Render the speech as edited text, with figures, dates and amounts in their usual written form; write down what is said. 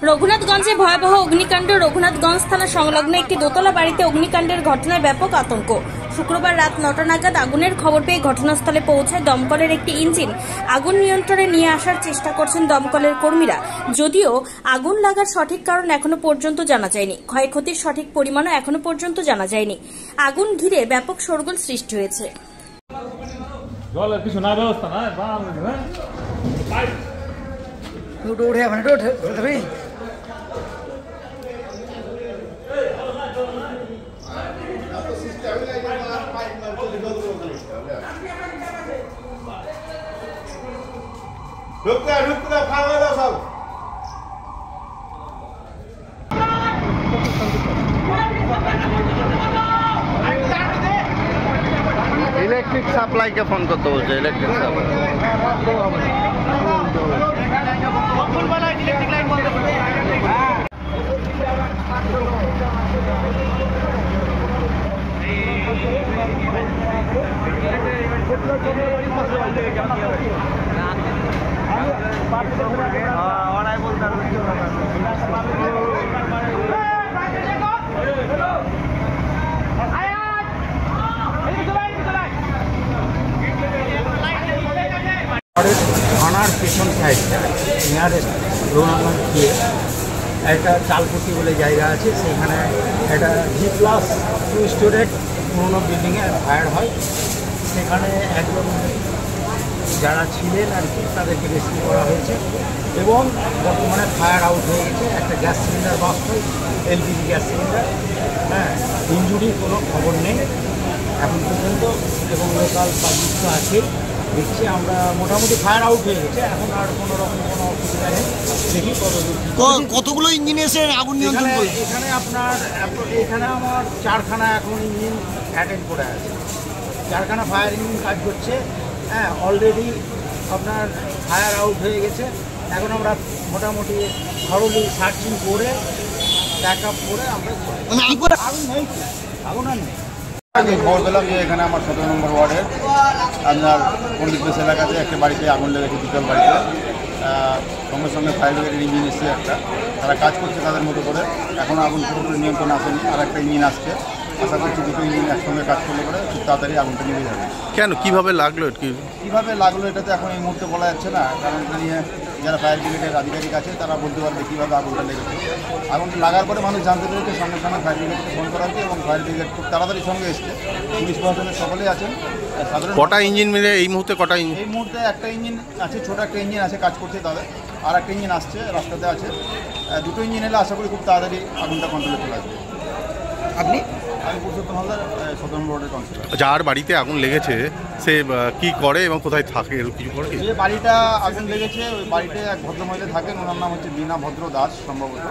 রঘুনাথগঞ্জে ভয়াবহ অগ্নিকাণ্ড। রঘুনাথগঞ্জ থানা সংলগ্ন একটি দোতলা বাড়িতে অগ্নিকাণ্ডের ঘটনায় ব্যাপক আতঙ্ক। শুক্রবার রাত ৯টা নাগাদ আগুনের খবর পেয়ে ঘটনাস্থলে পৌঁছায় দমকলের একটি ইঞ্জিন। আগুন নিয়ন্ত্রণে নিয়ে আসার চেষ্টা করছেন দমকলের কর্মীরা, যদিও আগুন লাগার সঠিক কারণ এখনো পর্যন্ত জানা যায়নি। ক্ষয়ক্ষতির সঠিক পরিমাণও এখনো পর্যন্ত জানা যায়নি। আগুন ঘিরে ব্যাপক শোরগোল সৃষ্টি হয়েছে। इलेक्ट्रिक सप्लाई के फोन करते बोलছে इलेक्ट्रिक থানার পেছন সাইডটা নিয়ারেস্ট রঘুনাথগঞ্জ গিয়ে একটা চালকুটি বলে জায়গা আছে, সেখানে একটা G+2 স্টোরেজ পুরোনো বিল্ডিংয়ে ফায়ার হয়। সেখানে একজন যারা ছিলেন আর কি তাদেরকে রেস্কিউ করা হয়েছে এবং বর্তমানে ফায়ার আউট হয়ে গেছে। একটা গ্যাস সিলিন্ডার বাস্ট হয়, LPG গ্যাস সিলিন্ডার। ইনজুরির কোনো খবর নেই এখন পর্যন্ত এবং লোকাল পাবলিক তো আছে। দেখছি আমরা মোটামুটি ফায়ার আউট হয়ে গেছে, এখন আর কোনো রকম কোনো অসুবিধা নেই। দেখি কতগুলো ইঞ্জিন এসে আগুন নিয়ন্ত্রণ করে। এখানে আমার 4খানা এখন ইঞ্জিন অ্যাটেন্ড করে আছে, 4খানা ফায়ার ইঞ্জিন কাজ করছে। অলরেডি আপনার ফায়ার আউট হয়ে গেছে। এখন আমরা মোটামুটি থরলি সার্চিং করে ব্যাক আপ করে আমরা আগুন নেই, আগুন আর নেই। আমি খবর পেলাম যে এখানে আমার 17 নম্বর ওয়ার্ডের আপনার পণ্ডিত বেশ এলাকাতে একটা বাড়িতে আগুন লেগেছে, দ্বিতল বাড়িতে। সঙ্গে সঙ্গে ফায়ার ব্রিগেডের ইঞ্জিন এসছে একটা, তারা কাজ করছে তাদের মতো করে। এখনও আগুন পুরোপুরি নিয়ন্ত্রণ আসেনি, আর একটা ইঞ্জিন আসছে। আশা করছি দুটো ইঞ্জিন একসঙ্গে কাজ করলে পরে খুব তাড়াতাড়ি আগুনটা নিভে যাবে। কেন, কীভাবে লাগলো কীভাবে লাগলো এটা তো এখন এই মুহূর্তে বলা যাচ্ছে না, কারণ এটা নিয়ে যারা ফায়ার ব্রিগেডের আধিকারিক আছে তারা বলতে পারবে কীভাবে আগুনটা লেগেছে। আগুনটা লাগার পরে মানুষ জানতে পেরেছে, সঙ্গে সঙ্গে ফায়ার ব্রিগেডকে ফোন করা হয়েছে এবং ফায়ার ব্রিগেড খুব তাড়াতাড়ি সঙ্গে এসছে। পুলিশ প্রশাসনের সকলেই আছেন। সাধারণ কটা ইঞ্জিন মিলে এই মুহূর্তে কটা ইঞ্জিন? এই মুহূর্তে একটা ইঞ্জিন আছে, ছোটো একটা ইঞ্জিন আছে, কাজ করছে তাদের। আর একটা ইঞ্জিন আসছে, রাস্তাতে আছে। দুটো ইঞ্জিন এলে আশা করি খুব তাড়াতাড়ি আগুনটা কন্ট্রোলে চলে আসবে। আপনি? আমি পুরুষোত্তম হালদার, 17 নম্বর ওয়ার্ডের কাউন্সিলর। যার বাড়িতে আগুন লেগেছে সে কি করে এবং কোথায় থাকে, এরকম কিছু করে? যে বাড়িটা আগুন লেগেছে ওই বাড়িতে এক ভদ্রমহিলা থাকেন, ওনার নাম হচ্ছে বীণা ভদ্র দাস সম্ভবত।